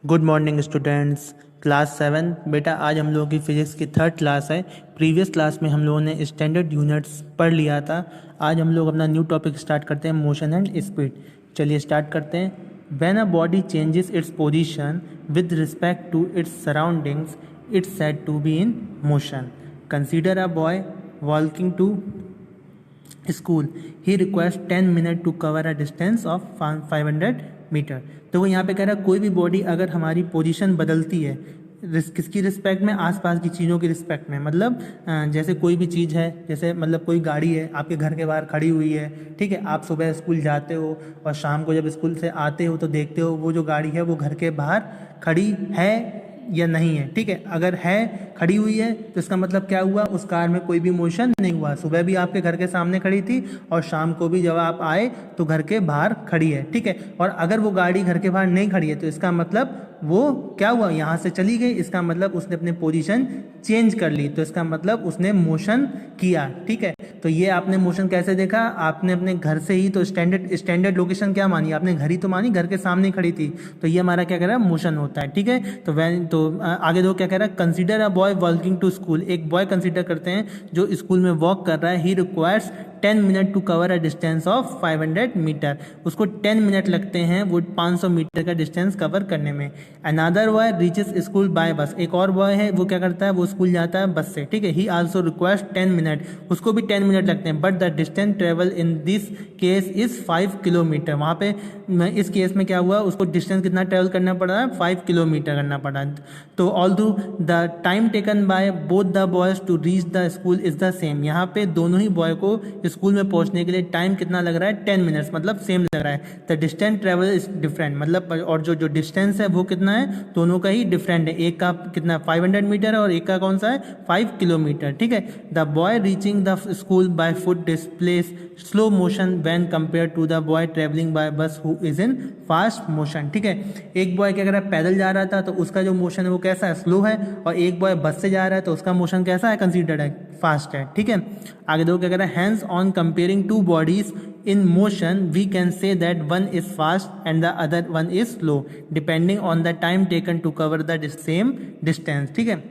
Good morning students. Class 7 बेटा, आज हम लोगों की फिजिक्स की थर्ड क्लास है। प्रीवियस क्लास में हम लोगों ने स्टैंडर्ड यूनिट्स पढ़ लिया था। आज हम लोग अपना न्यू टॉपिक स्टार्ट करते हैं, मोशन एंड स्पीड। चलिए स्टार्ट करते हैं। When a body changes its position with respect to its surroundings it's said to be in motion. Consider a boy walking to school, he requires 10 minute to cover a distance of 500 metre. तो वो यहाँ पे कह रहा है कोई भी body अगर हमारी पोजीशन बदलती है किसकी रिस्पेक्ट में, आसपास की चीज़ों की रिस्पेक्ट में। मतलब जैसे कोई भी चीज़ है, जैसे मतलब कोई गाड़ी है आपके घर के बाहर खड़ी हुई है, ठीक है। आप सुबह स्कूल जाते हो और शाम को जब स्कूल से आते हो तो देखते हो वो जो गाड़ी है वो घर के बाहर खड़ी है या नहीं है, ठीक है। अगर है, खड़ी हुई है, तो इसका मतलब क्या हुआ, उस कार में कोई भी मोशन नहीं हुआ। सुबह भी आपके घर के सामने खड़ी थी और शाम को भी जब आप आए तो घर के बाहर खड़ी है, ठीक है। और अगर वो गाड़ी घर के बाहर नहीं खड़ी है तो इसका मतलब वो क्या हुआ, यहाँ से चली गई। इसका मतलब उसने अपनी पोजीशन चेंज कर ली, तो इसका मतलब उसने मोशन किया, ठीक है। तो ये आपने मोशन कैसे देखा, आपने अपने घर से ही तो स्टैंडर्ड लोकेशन क्या मानी, आपने घर ही तो मानी, घर के सामने खड़ी थी। तो ये हमारा क्या कह रहा है, मोशन होता है, ठीक है। तो आगे दो क्या कह रहा है, consider a boy walking to school. एक बॉय कंसीडर करते हैं जो स्कूल में वॉक कर रहा है। He requires 10 minute to cover a distance of 500 metre. उसको 10 मिनट लगते हैं वो 500 मीटर का डिस्टेंस कवर करने में। Another boy reaches school by बस। एक और बॉय है वो क्या करता है, वो स्कूल जाता है बस से, ठीक है। ही आल्सो रिक्वायर्स 10 मिनट, उसको भी 10 मिनट लगते हैं। But the distance travel in this case is 5 kilometre. वहाँ पे इस केस में क्या हुआ, उसको डिस्टेंस कितना ट्रेवल करना पड़ रहा है, 5 किलोमीटर करना पड़ा। तो although the time taken by both the boys to reach the school is the same. यहाँ पे दोनों ही बॉय को स्कूल में पहुंचने के लिए टाइम कितना लग रहा है, 10 मिनट्स, मतलब सेम लग रहा है। The distance travel is different, मतलब और जो डिस्टेंस है वो कितना है, दोनों का ही डिफरेंट है। एक का कितना 500 मीटर है और एक का कौन सा है 5 किलोमीटर, ठीक है। The boy reaching the school by foot displays slow motion when compare to the boy travelling by bus who is in fast motion, ठीक है। एक बॉय क्या कर रहा है, पैदल जा रहा था तो उसका जो मोशन है वो कैसा है, स्लो है। और एक बॉय बस से जा रहा है तो उसका मोशन कैसा है, कंसीडर्ड है, फास्ट है, ठीक है। आगे दो क्या कह रहा है, hands on comparing two bodies in motion we can say that one is fast and the other one is slow depending on the time taken to cover the same distance, ठीक है।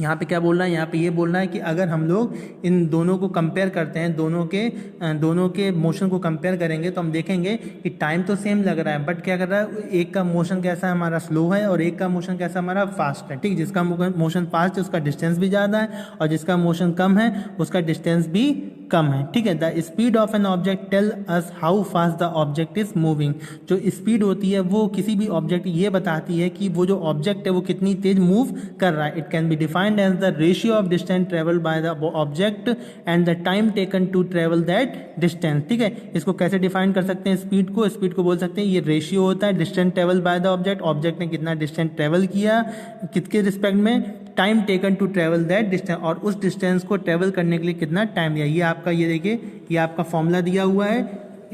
यहाँ पे क्या बोल रहा है, यहाँ पे ये बोल रहा है कि अगर हम लोग इन दोनों को कंपेयर करते हैं, दोनों के मोशन को कंपेयर करेंगे तो हम देखेंगे कि टाइम तो सेम लग रहा है, बट क्या कर रहा है, एक का मोशन कैसा है हमारा, स्लो है, और एक का मोशन कैसा हमारा फास्ट है, ठीक। जिसका मोशन फास्ट है उसका डिस्टेंस भी ज़्यादा है और जिसका मोशन कम है उसका डिस्टेंस भी कम है, ठीक है। The speed of an object tell us how fast the object is moving. जो स्पीड होती है वो किसी भी ऑब्जेक्ट ये बताती है कि वो जो ऑब्जेक्ट है वो कितनी तेज मूव कर रहा है। It can be defined as the ratio of distance travelled by the object and the time taken to travel that distance, ठीक है। इसको कैसे डिफाइन कर सकते हैं, स्पीड को बोल सकते हैं ये रेशियो होता है distance travel by the object ने कितना डिस्टेंस ट्रेवल किया किसके रिस्पेक्ट में, time taken to travel that distance, और उस डिस्टेंस को ट्रेवल करने के लिए कितना टाइम लिया। ये आपका, ये देखिए, ये आपका फॉर्मूला दिया हुआ है,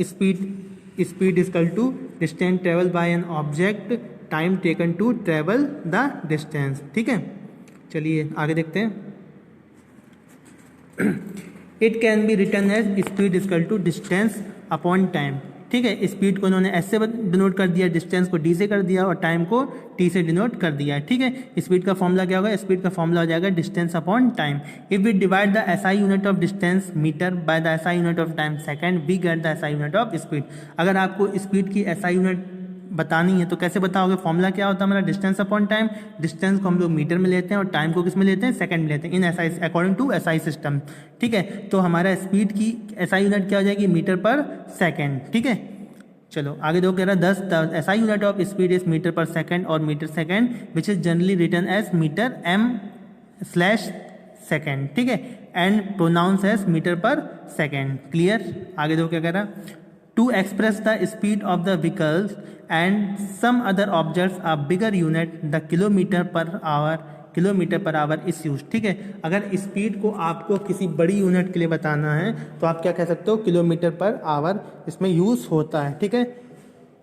speed equal to distance travel by an object time taken to travel the distance, ठीक है। चलिए आगे देखते हैं। It can be written as speed equal to distance upon time, ठीक है। स्पीड को इन्होंने एस से डिनोट कर दिया, डिस्टेंस को डी से कर दिया और टाइम को टी से डिनोट कर दिया, ठीक है। स्पीड का फॉर्मूला क्या होगा, स्पीड का फॉर्मूला हो जाएगा distance upon time. If we divide the SI unit of distance metre by the SI unit of time second we get the SI unit of speed. अगर आपको स्पीड की SI unit बतानी है तो कैसे बताओगे, फॉर्मूला क्या होता है हमारा, डिस्टेंस अपॉन टाइम। डिस्टेंस को हम लोग मीटर में लेते हैं और टाइम को किस में लेते हैं, सेकंड में लेते हैं, in SI according to SI system, ठीक है। तो हमारा स्पीड की एसआई यूनिट क्या हो जाएगी, मीटर पर सेकंड, ठीक है। चलो आगे दो कह रहा है 10 SI unit of speed is metre per second और metre second which is generally written as metre m/सेकंड, ठीक है, and pronounce as metre per second. Clear. आगे दो क्या कह रहा, to express the speed of the vehicles and some other objects a bigger unit the kilometre per hour is use, ठीक है। अगर स्पीड को आपको किसी बड़ी यूनिट के लिए बताना है तो आप क्या कह सकते हो, किलोमीटर पर आवर इसमें यूज होता है, ठीक है।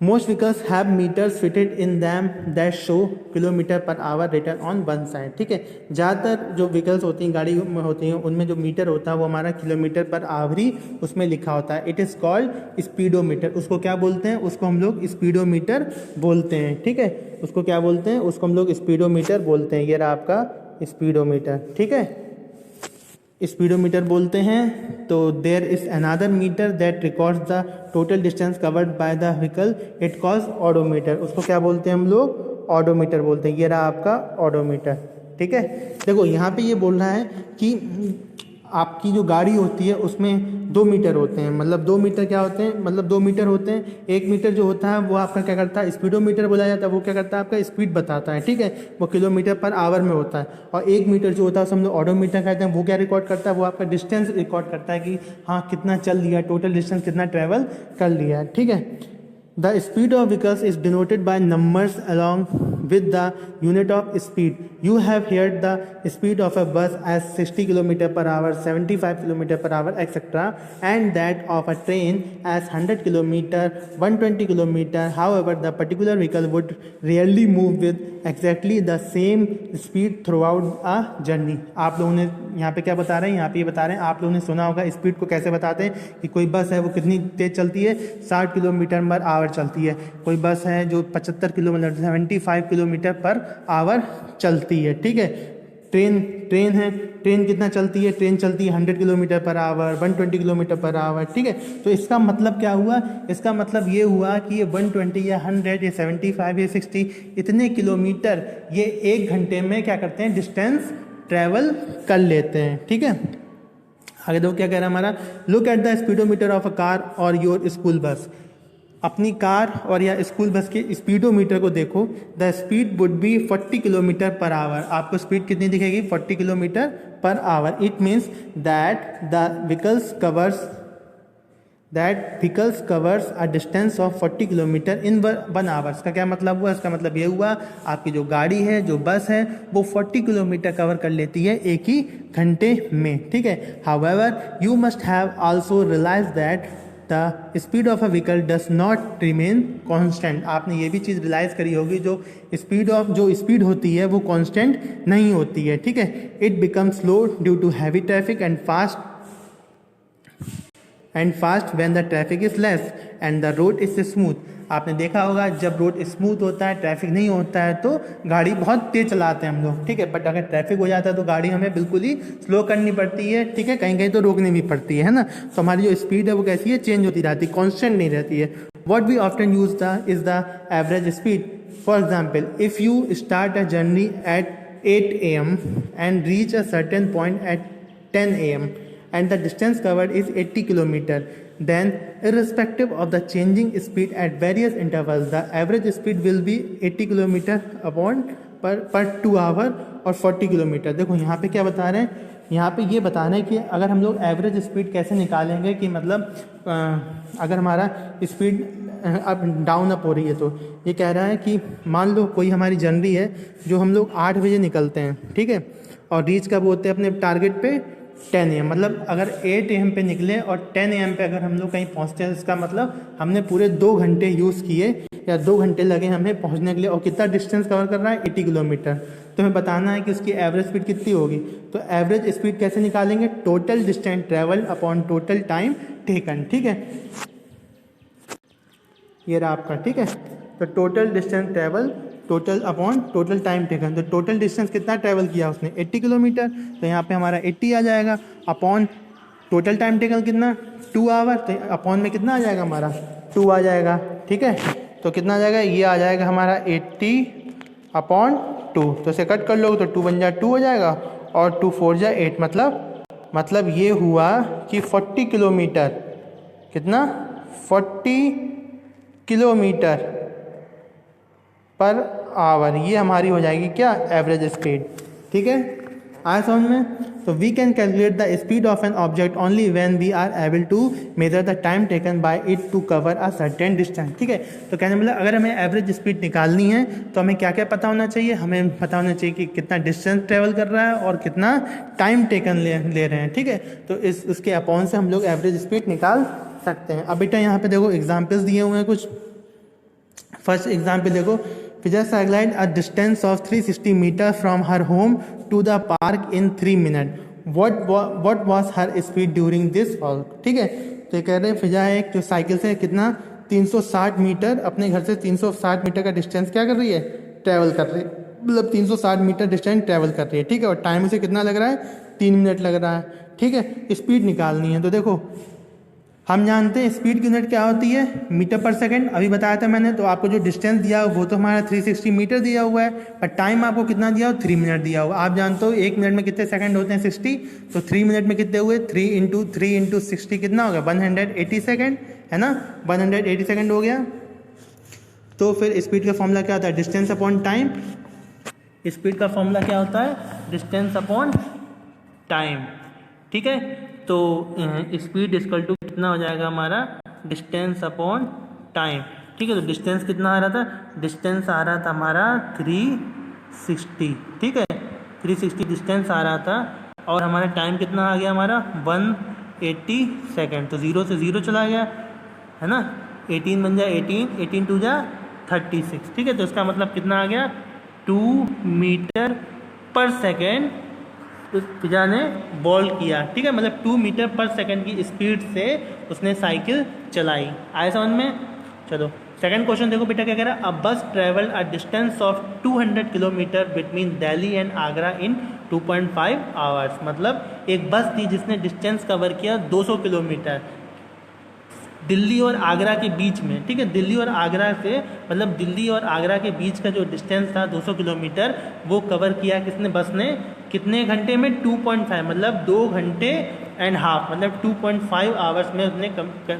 Most vehicles have meters fitted in them that show kilometre per our return on one side. ठीक है, ज़्यादातर जो व्हीकल्स होती हैं, गाड़ी में होती हैं, उनमें जो मीटर होता है वो हमारा किलोमीटर पर आवर ही उसमें लिखा होता है। It is called speedometer. उसको क्या बोलते हैं? उसको हम लोग स्पीडोमीटर बोलते हैं। ठीक है, उसको क्या बोलते हैं? उसको हम लोग स्पीडोमीटर बोलते हैं। ये रहा आपका स्पीडोमीटर। ठीक है, स्पीडोमीटर बोलते हैं। तो there is another meter that records the total distance covered by the vehicle, it calls odometer. उसको क्या बोलते हैं हम लोग? ऑडोमीटर बोलते हैं। ये रहा आपका ऑडोमीटर। ठीक है, देखो यहाँ पे ये बोल रहा है कि आपकी जो गाड़ी होती है उसमें 2 मीटर होते हैं। मतलब 2 मीटर क्या होते हैं? मतलब 2 मीटर होते हैं। एक मीटर जो होता है वो आपका क्या करता है? स्पीडोमीटर बोला जाता है। वो क्या करता है? आपका स्पीड बताता है। ठीक है, वो किलोमीटर पर आवर में होता है। और 1 मीटर जो होता है उसे हम लोग ऑडोमीटर कहते हैं। वो क्या रिकॉर्ड करता है? वो आपका डिस्टेंस रिकॉर्ड करता है कि हाँ कितना चल लिया, टोटल डिस्टेंस कितना ट्रैवल कर लिया है। ठीक है, the speed of vehicles is denoted by numbers along with the unit of speed. You have heard the speed of a bus as 60 km per hour, 75 km per hour, etc. and that of a train as 100 km, 120 km. However, the particular vehicle would rarely move with exactly the same speed throughout a journey. आप लोगों ने यहाँ पे क्या बता रहे हैं? यहाँ पे ये बता रहे हैं, आप लोगों ने सुना होगा स्पीड को कैसे बताते हैं कि कोई बस है वो कितनी तेज चलती है? 60 किलोमीटर पर आवर चलती है। कोई बस है जो 75 किलोमीटर 75 किलोमीटर पर आवर चलती है। ठीक है, ट्रेन है, ट्रेन कितना चलती है? ट्रेन चलती है 100 kilometre per our, 120 kilometre per our. ठीक है, तो इसका मतलब क्या हुआ? इसका मतलब ये हुआ कि ये 120 या 100 या 75 या 60 इतने किलोमीटर ये 1 घंटे में क्या करते हैं? डिस्टेंस ट्रैवल कर लेते हैं। ठीक है, आगे देखो क्या कह रहा है हमारा। Look at the speedometer of a car और योर स्कूल बस। अपनी कार और या स्कूल बस के स्पीडोमीटर को देखो। The speed would be 40 kilometre per hour. आपको स्पीड कितनी दिखेगी? 40 kilometre per hour. It means that the vehicles covers a distance of 40 kilometre in 1 hour. इसका क्या मतलब हुआ? इसका मतलब ये हुआ आपकी जो गाड़ी है, जो बस है, वो 40 किलोमीटर कवर कर लेती है 1 ही घंटे में। ठीक है, however you must have also realise that the speed of a vehicle does not remain constant. आपने ये भी चीज़ रियलाइज़ करी होगी, जो स्पीड होती है वो कांस्टेंट नहीं होती है। ठीक है, it become slow due to heavy traffic and fast when the traffic is less and the road is smooth. आपने देखा होगा जब रोड स्मूथ होता है, ट्रैफिक नहीं होता है, तो गाड़ी बहुत तेज चलाते हैं हम लोग। ठीक है, बट अगर ट्रैफिक हो जाता है तो गाड़ी हमें बिल्कुल ही स्लो करनी पड़ती है। ठीक है, कहीं कहीं तो रोकनी भी पड़ती है ना। तो हमारी जो स्पीड है वो कैसी है? चेंज होती रहती है, कॉन्स्टेंट नहीं रहती है। What we often use is the average speed. For example, if you start a journey at 8 AM and reach a certain point at 10 AM and the distance covered is 80 km, then irrespective of the changing speed at various intervals, the average speed will be 80 km upon per 2 hour और 40 kilometre. देखो यहाँ पे क्या बता रहे हैं? यहाँ पे ये बता रहे हैं कि अगर हम लोग एवरेज स्पीड कैसे निकालेंगे कि मतलब अगर हमारा स्पीड अप डाउन अप हो रही है, तो ये कह रहा है कि मान लो कोई हमारी जर्नी है जो हम लोग 8 बजे निकलते हैं। ठीक है, और रीच कब होते हैं अपने टारगेट पे? 10 AM। मतलब अगर 8 AM पे निकले और 10 AM पे अगर हम लोग कहीं पहुंचते हैं, इसका मतलब हमने पूरे 2 घंटे यूज़ किए या 2 घंटे लगे हमें पहुंचने के लिए। और कितना डिस्टेंस कवर कर रहा है? 80 किलोमीटर। तो हमें बताना है कि उसकी एवरेज स्पीड कितनी होगी। तो एवरेज स्पीड कैसे निकालेंगे? Total distance travel upon total time taken. ठीक है, ये रहा आपका। ठीक है, तो total distance travel total upon total time taken. तो टोटल डिस्टेंस कितना ट्रैवल किया उसने? 80 किलोमीटर। तो यहाँ पे हमारा 80 आ जाएगा अपॉन टोटल टाइम टेकन कितना? 2 आवर। तो अपॉन में कितना आ जाएगा हमारा? 2 आ जाएगा। ठीक है, तो कितना आ जाएगा? ये आ जाएगा हमारा 80 अपॉन 2। तो इसे कट कर लोगे तो 2 बन जाए 2 हो जाएगा और 2 4 जाए 8। मतलब ये हुआ कि 40 किलोमीटर, कितना? 40 किलोमीटर पर आवर, ये हमारी हो जाएगी क्या? Average speed. ठीक है, आया समझ में? तो we can calculate the speed of an object only when we are able to measure the time taken by it to cover a certain distance. ठीक है, तो कहने मतलब अगर हमें एवरेज स्पीड निकालनी है तो हमें क्या क्या पता होना चाहिए? हमें पता होना चाहिए कि कितना डिस्टेंस ट्रेवल कर रहा है और कितना टाइम टेकन ले रहे हैं। ठीक है, तो उसके अपॉन से हम लोग एवरेज स्पीड निकाल सकते हैं। अब बेटा यहाँ पे देखो एग्जाम्पल्स दिए हुए हैं कुछ। फर्स्ट एग्जाम्पल देखो, Fiza cycled a distance of 360 metre from her home to the park in 3 minute, what was her speed during this walk. ठीक है, तो ये कह रहे हैं फिजा एक जो साइकिल से कितना 360 मीटर, अपने घर से 360 मीटर का डिस्टेंस क्या कर रही है, ट्रैवल कर रही है, मतलब 360 मीटर डिस्टेंस ट्रैवल कर रही है। ठीक है, और टाइम उसे कितना लग रहा है, 3 मिनट लग रहा है। ठीक है, स्पीड निकालनी है। तो देखो हम जानते हैं स्पीड की यूनिट क्या होती है, मीटर पर सेकंड, अभी बताया था मैंने। तो आपको जो डिस्टेंस दिया वो तो हमारा 360 मीटर दिया हुआ है, पर टाइम आपको कितना दिया हो, 3 मिनट दिया हुआ। आप जानते हो 1 मिनट में कितने सेकंड होते हैं, 60। तो 3 मिनट में कितने हुए, 3 × 60 कितना होगा, 180 सेकंड, है ना, 180 सेकंड हो गया। तो फिर स्पीड का फॉर्मूला क्या होता है, डिस्टेंस अपॉन टाइम। स्पीड का फॉर्मूला क्या होता है, डिस्टेंस अपॉन टाइम। ठीक है, तो स्पीड इक्वल टू कितना हो जाएगा हमारा, डिस्टेंस अपॉन टाइम। ठीक है, तो डिस्टेंस कितना आ रहा था, डिस्टेंस आ रहा था हमारा 360। ठीक है, 360 डिस्टेंस आ रहा था, और हमारा टाइम कितना आ गया हमारा 180 सेकेंड। तो 0 से 0 चला गया, है ना, 18 बन जाए 18, 18 2 जा 36। ठीक है, तो इसका मतलब कितना आ गया, 2 मीटर पर सेकेंड फिजा ने बॉल किया। ठीक है, मतलब 2 मीटर पर सेकंड की स्पीड से उसने साइकिल चलाई। आए समझ में। चलो सेकंड क्वेश्चन देखो बेटा क्या कह रहा है, अ बस travel a distance of 200 kilometre between Delhi and Agra in 2.5 hours. मतलब एक बस थी जिसने डिस्टेंस कवर किया 200 किलोमीटर दिल्ली और आगरा के बीच में। ठीक है, दिल्ली और आगरा से, मतलब दिल्ली और आगरा के बीच का जो डिस्टेंस था 200 किलोमीटर, वो कवर किया किसने, बस ने, कितने घंटे में, 2.5, मतलब 2 घंटे एंड हाफ, मतलब 2.5 आवर्स में उसने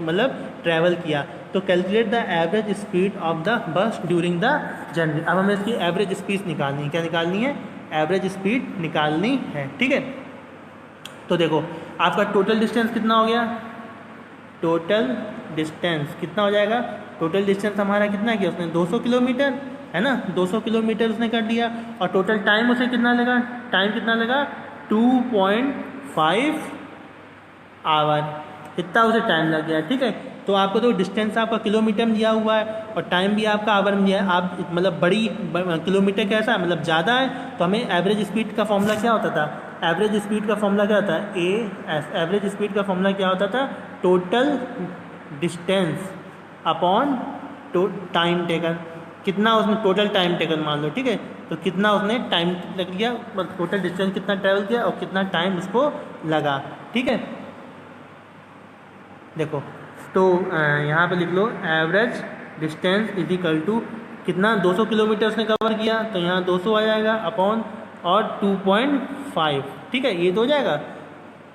मतलब ट्रैवल किया। तो calculate the average speed of the bus during the journey. अब हमें इसकी एवरेज स्पीड निकालनी है। क्या निकालनी है, एवरेज स्पीड निकालनी है। ठीक है, तो देखो आपका टोटल डिस्टेंस कितना हो गया, टोटल डिस्टेंस कितना हो जाएगा, टोटल डिस्टेंस हमारा कितना किया उसने, 200 किलोमीटर, है ना, 200 किलोमीटर उसने कर दिया। और टोटल टाइम उसे कितना लगा, टाइम कितना लगा, 2.5 आवर, इतना उसे टाइम लग गया। ठीक है, तो आपको तो डिस्टेंस आपका किलोमीटर में दिया हुआ है और टाइम भी आपका आवर में दिया है। आप मतलब किलोमीटर कैसा, मतलब ज़्यादा है, तो हमें एवरेज स्पीड का फॉर्मूला क्या होता था, एवरेज स्पीड का फॉर्मूला क्या होता है, एवरेज स्पीड का फॉर्मूला क्या होता था, total distance upon time taken. कितना उसने टोटल टाइम टेकन मान लो। ठीक है, तो कितना उसने टाइम लग गया, टोटल डिस्टेंस कितना ट्रैवल किया और कितना टाइम उसको लगा। ठीक है, देखो तो यहाँ पे लिख लो average distance is equal to कितना, 200 किलोमीटर उसने कवर किया, तो यहाँ 200 आ जाएगा अपॉन और 2.5। ठीक है, ये तो हो जाएगा।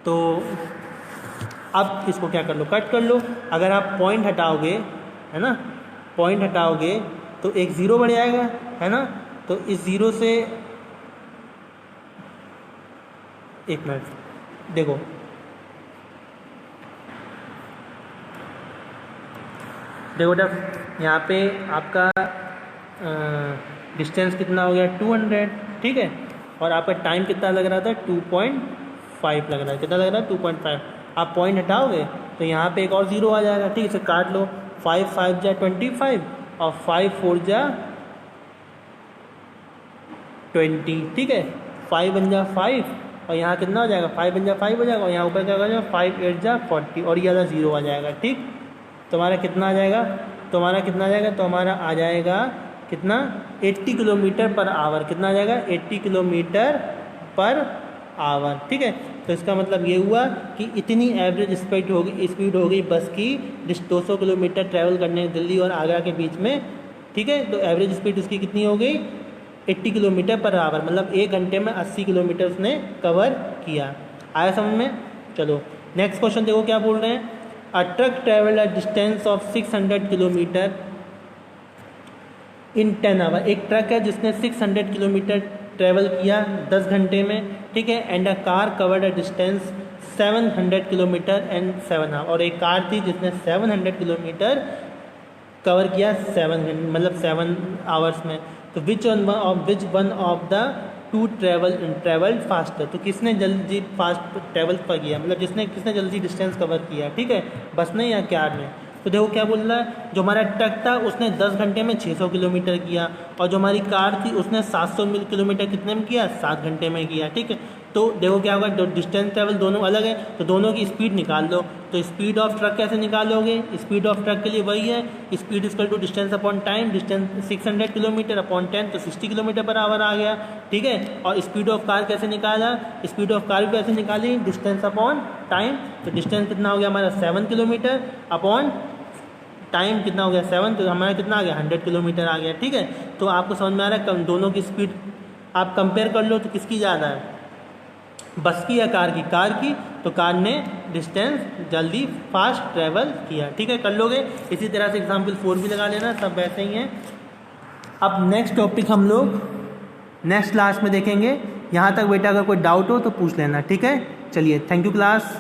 तो अब इसको क्या कर लो, कट कर लो। अगर आप पॉइंट हटाओगे, है ना, पॉइंट हटाओगे तो एक ज़ीरो बढ़ जाएगा, है ना। तो इस ज़ीरो से, एक मिनट देखो, देखो जब यहाँ पे आपका डिस्टेंस कितना हो गया 200। ठीक है, और आपका टाइम कितना लग रहा था 2.5 लग रहा है, कितना लग रहा है 2.5। आप पॉइंट हटाओगे तो यहाँ पे एक और ज़ीरो आ जाएगा। ठीक है, इसे काट लो, 5 5 जा 25 और 5 4 जा 20। ठीक है, 5 बन जा 5 और यहाँ कितना हो जाएगा, 5 बन जा 5 हो जाएगा और यहाँ ऊपर क्या हो जाएगा 5 8 जा 40 और ये वाला ज़ीरो आ जाएगा। ठीक, तुम्हारा कितना आ जाएगा, तुम्हारा कितना आ जाएगा, तो हमारा आ जाएगा कितना 80 किलोमीटर पर आवर। कितना आ जाएगा 80 किलोमीटर पर आवर। ठीक है, तो इसका मतलब ये हुआ कि इतनी एवरेज स्पीड हो गई बस की 200 किलोमीटर ट्रैवल करने दिल्ली और आगरा के बीच में। ठीक है, तो एवरेज स्पीड उसकी कितनी हो गई 80 किलोमीटर पर आवर, मतलब 1 घंटे में 80 किलोमीटर उसने कवर किया। आया समझ में। चलो नेक्स्ट क्वेश्चन देखो क्या बोल रहे हैं, a truck travel a distance of 600 kilometre in 10 hour. एक ट्रक है जिसने 600 किलोमीटर ट्रेवल किया 10 घंटे में। ठीक है, and a car covered a distance 700 kilometre and 7 hour. और एक कार थी जिसने 700 किलोमीटर कवर किया 7 आवर्स में। तो which one of the two travelled faster. तो किसने जल्दी फास्ट ट्रेवल किया, मतलब किसने जल्दी डिस्टेंस कवर किया। ठीक है, बस ने या कार ने। तो देखो क्या बोल रहा है, जो हमारा ट्रक था उसने 10 घंटे में 600 किलोमीटर किया, और जो हमारी कार थी उसने 700 किलोमीटर कितने में किया, 7 घंटे में किया। ठीक है, तो देखो क्या होगा, डिस्टेंस ट्रेवल दोनों अलग है, तो दोनों की स्पीड निकाल लो। तो स्पीड ऑफ ट्रक कैसे निकालोगे, स्पीड ऑफ ट्रक के लिए वही है, speed equal to distance upon time, distance 600 kilometre upon 10 तो 60 किलोमीटर पर आवर आ गया। ठीक है, और स्पीड ऑफ कार कैसे निकाला, स्पीड ऑफ कार भी कैसे निकाली, डिस्टेंस अपॉन टाइम, तो डिस्टेंस कितना हो गया हमारा 7 किलोमीटर अपॉन टाइम कितना हो गया 7, तो हमारा कितना आ गया 100 किलोमीटर आ गया। ठीक है, तो आपको समझ में आ रहा है, दोनों की स्पीड आप कंपेयर कर लो तो किसकी ज़्यादा है, बस की या कार की, कार की, तो कार ने डिस्टेंस जल्दी फास्ट ट्रैवल किया। ठीक है, कर लोगे। इसी तरह से एग्जाम्पल 4 भी लगा लेना, सब वैसे ही हैं। अब नेक्स्ट टॉपिक हम लोग नेक्स्ट क्लास में देखेंगे। यहाँ तक बेटा अगर कोई डाउट हो तो पूछ लेना। ठीक है, चलिए, थैंक यू क्लास।